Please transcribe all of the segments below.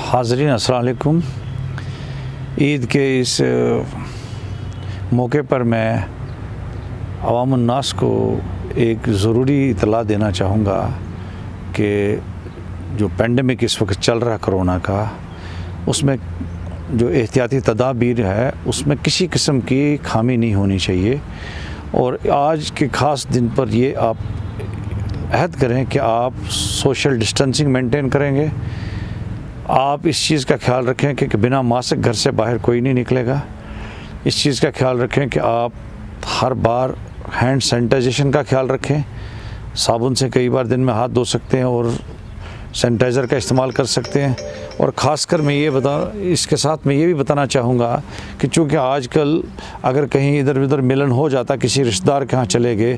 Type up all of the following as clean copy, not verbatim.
हाज़रीन अस्सलाम वालेकुम। ईद के इस मौके पर मैं अवामुन्नास को एक ज़रूरी इतला देना चाहूँगा कि जो पेंडेमिक इस वक्त चल रहा है कोरोना का, उसमें जो एहतियाती तदाबीर है उसमें किसी किस्म की खामी नहीं होनी चाहिए। और आज के ख़ास दिन पर ये आप अहद करें कि आप सोशल डिस्टेंसिंग मेंटेन करेंगे। आप इस चीज़ का ख्याल रखें कि बिना मास्क घर से बाहर कोई नहीं निकलेगा। इस चीज़ का ख्याल रखें कि आप हर बार हैंड सैनिटाइजेशन का ख्याल रखें। साबुन से कई बार दिन में हाथ धो सकते हैं और सैनिटाइज़र का इस्तेमाल कर सकते हैं। और ख़ासकर मैं इसके साथ मैं ये भी बताना चाहूँगा कि चूँकि आजकल अगर कहीं इधर उधर मिलन हो जाता, किसी रिश्तेदार के यहाँ चले गए,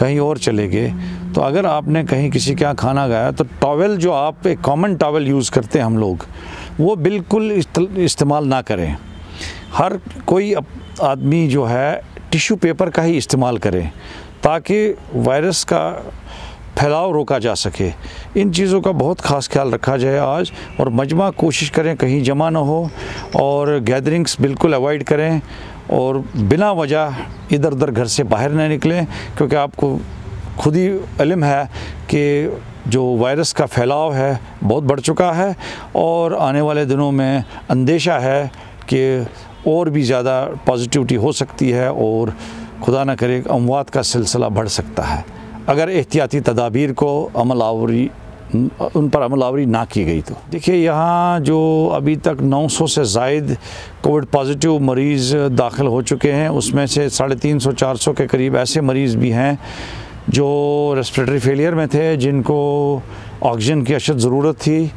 कहीं और चले गए, तो अगर आपने कहीं किसी के यहाँ खाना खाया तो टॉवेल जो आप एक कॉमन टॉवेल यूज़ करते हैं हम लोग, वो बिल्कुल इस्तेमाल ना करें। हर कोई आदमी जो है टिश्यू पेपर का ही इस्तेमाल करें ताकि वायरस का फैलाव रोका जा सके। इन चीज़ों का बहुत ख़ास ख्याल रखा जाए आज, और मजमा कोशिश करें कहीं जमा ना हो, और गैदरिंग्स बिल्कुल अवॉइड करें, और बिना वजह इधर उधर घर से बाहर ना निकलें, क्योंकि आपको खुद ही इल्म है कि जो वायरस का फैलाव है बहुत बढ़ चुका है, और आने वाले दिनों में अंदेशा है कि और भी ज़्यादा पॉजिटिविटी हो सकती है और खुदा न करे अमवात का सिलसिला बढ़ सकता है अगर एहतियाती तदाबीर को उन पर अमलावरी ना की गई। तो देखिए, यहाँ जो अभी तक 900 से ज़ायद कोविड पॉजिटिव मरीज़ दाखिल हो चुके हैं, उसमें से 350-400 के करीब ऐसे मरीज़ भी हैं जो रेस्पिरेटरी फेलियर में थे, जिनको ऑक्सीजन की अशद ज़रूरत थी,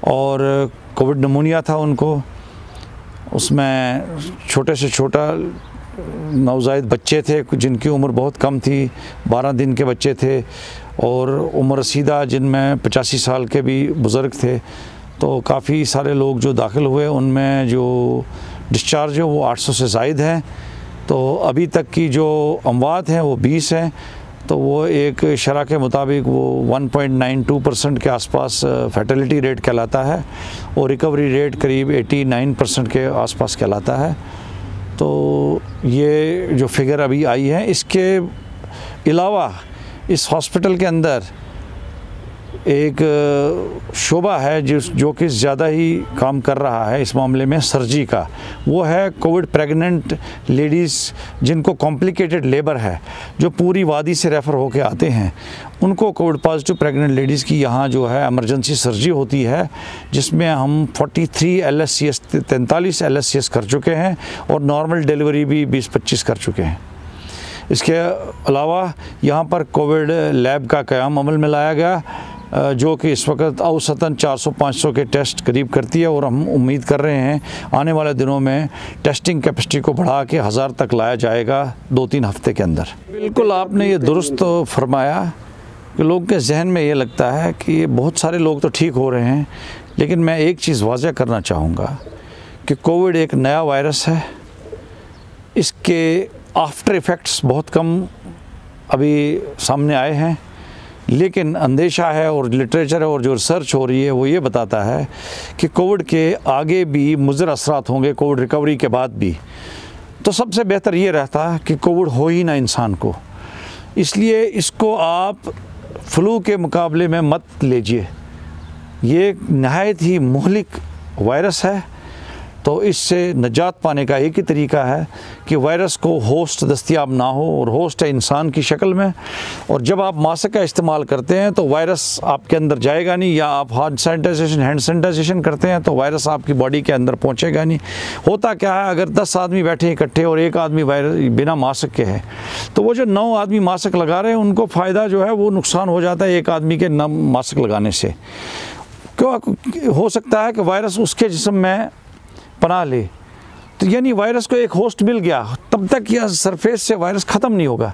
और कोविड नमूनिया था उनको। उसमें छोटे से छोटा नवजायद बच्चे थे जिनकी उम्र बहुत कम थी, 12 दिन के बच्चे थे, और उम्र रसीदा जिनमें 85 साल के भी बुज़ुर्ग थे। तो काफ़ी सारे लोग जो दाखिल हुए, उनमें जो डिस्चार्ज है वो 800 से ज़ायद हैं। तो अभी तक की जो अमवात हैं वो 20 हैं। तो वो एक शरह के मुताबिक वो 1.92% के आसपास फैटलिटी रेट कहलाता है, और रिकवरी रेट करीब 89% के आसपास कहलाता है। तो ये जो फिगर अभी आई है, इसके अलावा इस हॉस्पिटल के अंदर एक शोबा है जो कि ज़्यादा ही काम कर रहा है इस मामले में, सर्जरी का। वो है कोविड प्रेग्नेंट लेडीज़ जिनको कॉम्प्लिकेटेड लेबर है, जो पूरी वादी से रेफ़र होके आते हैं, उनको कोविड पॉजिटिव प्रेग्नेंट लेडीज़ की यहाँ जो है इमरजेंसी सर्जरी होती है, जिसमें हम 43 LSCS 43 LSCS कर चुके हैं, और नॉर्मल डिलीवरी भी 20-25 कर चुके हैं। इसके अलावा यहाँ पर कोविड लैब का क़याम अमल में लाया गया, जो कि इस वक्त औसतन 400-500 के टेस्ट करीब करती है, और हम उम्मीद कर रहे हैं आने वाले दिनों में टेस्टिंग कैपेसिटी को बढ़ा के 1000 तक लाया जाएगा 2-3 हफ्ते के अंदर। बिल्कुल आपने ये दुरुस्त फरमाया कि लोग के जहन में ये लगता है कि बहुत सारे लोग तो ठीक हो रहे हैं, लेकिन मैं एक चीज़ वाज़ह करना चाहूँगा कि कोविड एक नया वायरस है। इसके आफ्टर इफ़ेक्ट्स बहुत कम अभी सामने आए हैं, लेकिन अंदेशा है और लिटरेचर है और जो रिसर्च हो रही है वो ये बताता है कि कोविड के आगे भी मुज़र असरात होंगे, कोविड रिकवरी के बाद भी। तो सबसे बेहतर ये रहता है कि कोविड हो ही ना इंसान को। इसलिए इसको आप फ्लू के मुकाबले में मत लीजिए। ये नहायत ही मुहलिक वायरस है। तो इससे निजात पाने का एक ही तरीका है कि वायरस को होस्ट दस्तयाब ना हो, और होस्ट है इंसान की शक्ल में। और जब आप मास्क का इस्तेमाल करते हैं तो वायरस आपके अंदर जाएगा नहीं, या आप हैंड सैनिटाइजेशन करते हैं तो वायरस आपकी बॉडी के अंदर पहुंचेगा नहीं। होता क्या है, अगर 10 आदमी बैठे इकट्ठे और एक आदमी वायरस बिना मास्क के है, तो वो जो 9 आदमी मास्क लगा रहे हैं उनको फ़ायदा जो है वो नुकसान हो जाता है एक आदमी के न मास्क लगाने से। क्यों हो सकता है कि वायरस उसके जिस्म में पनाह ले, तो यानी वायरस को एक होस्ट मिल गया, तब तक यह सरफेस से वायरस ख़त्म नहीं होगा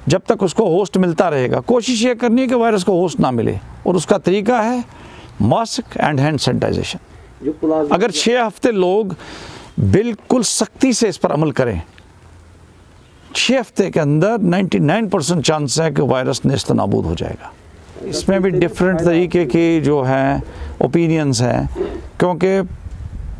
जब तक उसको होस्ट मिलता रहेगा। कोशिश ये करनी है कि वायरस को होस्ट ना मिले, और उसका तरीका है मास्क एंड हैंड सैनिटाइजेशन। अगर 6 हफ्ते लोग बिल्कुल सख्ती से इस पर अमल करें, 6 हफ्ते के अंदर 99% चांस है कि वायरस नेस्तनाबूद हो जाएगा। इसमें भी डिफरेंट तरीके की जो हैं ओपिनियंस हैं क्योंकि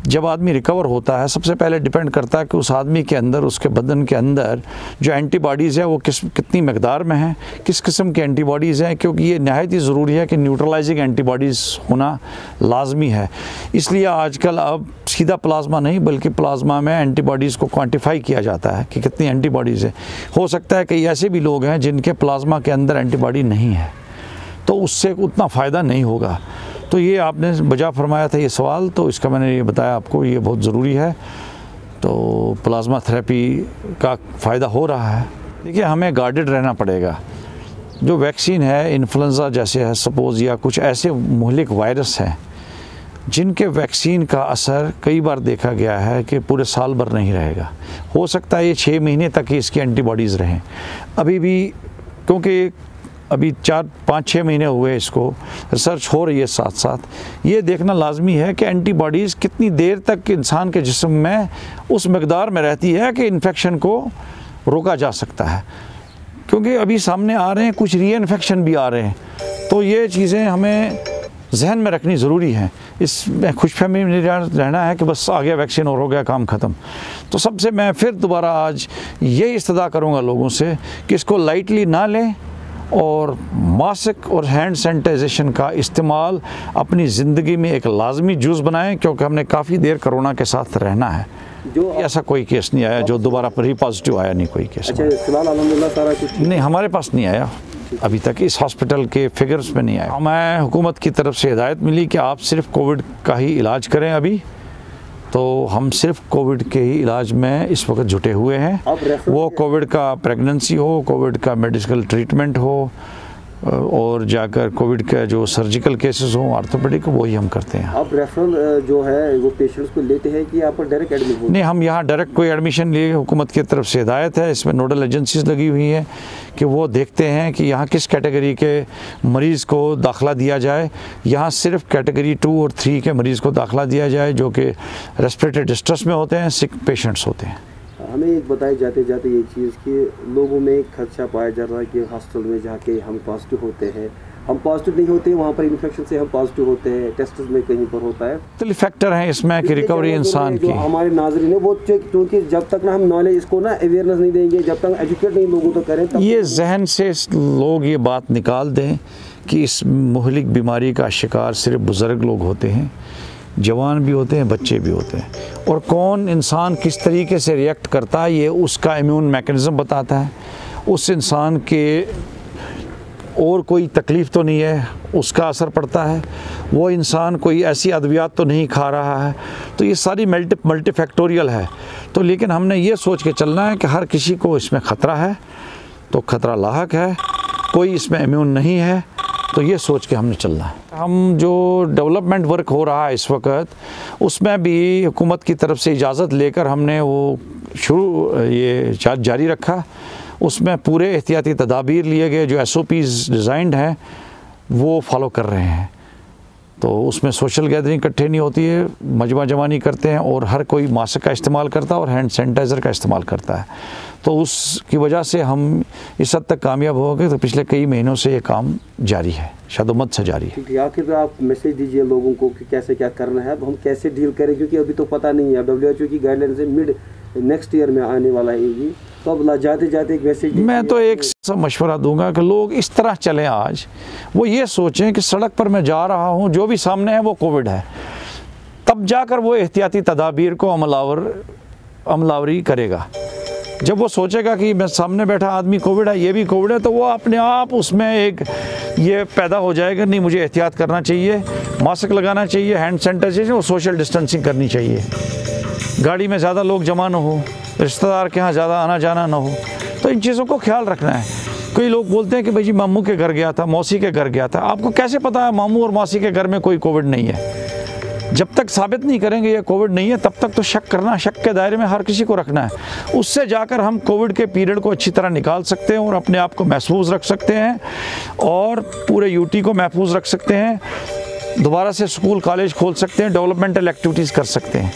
जब आदमी रिकवर होता है सबसे पहले डिपेंड करता है कि उस आदमी के अंदर, उसके बदन के अंदर जो एंटीबॉडीज़ है वो कितनी मकदार में है, किस किस्म के एंटीबॉडीज़ हैं, क्योंकि ये नहायत ही ज़रूरी है कि न्यूट्रलाइजिंग एंटीबॉडीज़ होना लाजमी है। इसलिए आजकल अब सीधा प्लाज्मा नहीं बल्कि प्लाज्मा में एंटीबॉडीज़ को क्वान्टिफाई किया जाता है कि कितनी एंटीबॉडीज़ है। हो सकता है कई ऐसे भी लोग हैं जिनके प्लाज्मा के अंदर एंटीबॉडी नहीं है, तो उससे उतना फ़ायदा नहीं होगा। तो ये आपने बजा फरमाया था ये सवाल, तो इसका मैंने ये बताया आपको, ये बहुत ज़रूरी है। तो प्लाज्मा थेरेपी का फ़ायदा हो रहा है। देखिए, हमें गार्डेड रहना पड़ेगा। जो वैक्सीन है इन्फ्लुएंजा जैसे है सपोज़, या कुछ ऐसे मुहलिक वायरस हैं जिनके वैक्सीन का असर कई बार देखा गया है कि पूरे साल भर नहीं रहेगा। हो सकता है ये 6 महीने तक ही इसकी एंटीबॉडीज़ रहें। अभी भी क्योंकि अभी 4-5-6 महीने हुए इसको, रिसर्च हो रही है साथ साथ, ये देखना लाजमी है कि एंटीबॉडीज़ कितनी देर तक इंसान के जिस्म में उस मकदार में रहती है कि इन्फेक्शन को रोका जा सकता है। क्योंकि अभी सामने आ रहे हैं कुछ री इन्फेक्शन भी आ रहे हैं, तो ये चीज़ें हमें जहन में रखनी ज़रूरी है। इसमें खुशफहमी में रहना है कि बस आ गया वैक्सीन और हो गया काम ख़त्म। तो सबसे मैं फिर दोबारा आज ये इस्तदा करूँगा लोगों से कि इसको लाइटली ना लें और मास्क और हैंड सैनिटाइजेशन का इस्तेमाल अपनी ज़िंदगी में एक लाजमी जुज़ बनाएं, क्योंकि हमने काफ़ी देर कोरोना के साथ रहना है। जो ऐसा कोई केस नहीं आया जो दोबारा पर ही पॉजिटिव आया, नहीं कोई केस। अच्छा, फिलहाल अल्हम्दुलिल्लाह सारा कुछ नहीं, हमारे पास नहीं आया अभी तक, इस हॉस्पिटल के फिगर्स में नहीं आया। हमें हुकूमत की तरफ से हिदायत मिली कि आप सिर्फ कोविड का ही इलाज करें अभी, तो हम सिर्फ कोविड के ही इलाज में इस वक्त जुटे हुए हैं। वो कोविड का प्रेगनेंसी हो, कोविड का मेडिकल ट्रीटमेंट हो, और जाकर कोविड का जो सर्जिकल केसेस हो ऑर्थोपेडिक, वही हम करते हैं। आप रेफरल जो है वो पेशेंट्स को लेते हैं कि आप डायरेक्ट एडमिट हो? नहीं, हम यहाँ डायरेक्ट कोई एडमिशन लिए, हुकूमत की तरफ से हिदायत है, इसमें नोडल एजेंसीज लगी हुई हैं कि वो देखते हैं कि यहाँ किस कैटेगरी के मरीज़ को दाखिला दिया जाए। यहाँ सिर्फ कैटेगरी 2 और 3 के मरीज़ को दाखिला दिया जाए जो कि रेस्पिरेटरी डिस्ट्रेस में होते हैं, सिक पेशेंट्स होते हैं। हमें एक बताए जाते जाते ये चीज़ कि लोगों में खदशा पाया जा रहा है कि हॉस्पिटल में जाके हम पॉजिटिव होते हैं, हम पॉजिटिव नहीं होते, वहाँ पर इन्फेक्शन से हम पॉजिटिव होते हैं, टेस्ट में कहीं पर होता है। तो फैक्टर है इसमें कि रिकवरी इंसान की, हमारे नाज़रीन है वो, क्योंकि जब तक ना हम नॉलेज इसको ना अवेयरनेस नहीं देंगे, जब तक एजुकेट नहीं लोगों को करें, तब ये जहन से लोग ये बात निकाल दें कि इस मुहलिक बीमारी का शिकार सिर्फ बुज़ुर्ग लोग होते हैं, जवान भी होते हैं, बच्चे भी होते हैं, और कौन इंसान किस तरीके से रिएक्ट करता है ये उसका इम्यून मैकेनिज़्म बताता है। उस इंसान के और कोई तकलीफ़ तो नहीं है, उसका असर पड़ता है, वो इंसान कोई ऐसी अद्वियात तो नहीं खा रहा है, तो ये सारी मल्टीफैक्टोरियल है। तो लेकिन हमने ये सोच के चलना है कि हर किसी को इसमें ख़तरा है, तो ख़तरा लाहक है, कोई इसमें इम्यून नहीं है, तो ये सोच के हमने चलना है। हम जो डेवलपमेंट वर्क हो रहा है इस वक्त, उसमें भी हुकूमत की तरफ से इजाज़त लेकर हमने वो ये जारी रखा। उसमें पूरे एहतियाती तदाबीर लिए गए, जो SOPs डिज़ाइंड हैं वो फॉलो कर रहे हैं। तो उसमें सोशल गैदरिंग इकट्ठे नहीं होती है, मजमा जमानी करते हैं, और हर कोई मास्क का इस्तेमाल करता है और हैंड सैनिटाइज़र का इस्तेमाल करता है। तो उसकी वजह से हम इस हद तक कामयाब हो गए। तो पिछले कई महीनों से ये काम जारी है, शादोमत से जारी है। आखिर आप मैसेज दीजिए लोगों को कि कैसे क्या करना है, अब हम कैसे डील करें, क्योंकि अभी तो पता नहीं है। WHO की गाइडलाइन से मिड नेक्स्ट ईयर में आने वाला है ये, तो अब जाते जाते एक मैसेज मैं तो एक मशवरा दूंगा कि लोग इस तरह चलें, आज वो ये सोचें कि सड़क पर मैं जा रहा हूँ, जो भी सामने है वो कोविड है, तब जाकर वो एहतियाती तदाबीर को अमलावरी करेगा। जब वो सोचेगा कि मैं सामने बैठा आदमी कोविड है, ये भी कोविड है, तो वो अपने आप उसमें एक ये पैदा हो जाएगा, नहीं मुझे एहतियात करना चाहिए, मास्क लगाना चाहिए, हैंड सैनिटाइजेशन और सोशल डिस्टेंसिंग करनी चाहिए, गाड़ी में ज़्यादा लोग जमा ना हो, रिश्तेदार के यहाँ ज़्यादा आना जाना ना हो। तो इन चीज़ों को ख्याल रखना है। कई लोग बोलते हैं कि भाई जी मामू के घर गया था, मौसी के घर गया था। आपको कैसे पता है मामू और मौसी के घर में कोई कोविड नहीं है? जब तक साबित नहीं करेंगे ये कोविड नहीं है, तब तक तो शक करना, शक के दायरे में हर किसी को रखना है। उससे जाकर हम कोविड के पीरियड को अच्छी तरह निकाल सकते हैं और अपने आप को महफूज रख सकते हैं और पूरे यूटी को महफूज रख सकते हैं। दोबारा से स्कूल कॉलेज खोल सकते हैं, डेवलपमेंटल एक्टिविटीज़ कर सकते हैं।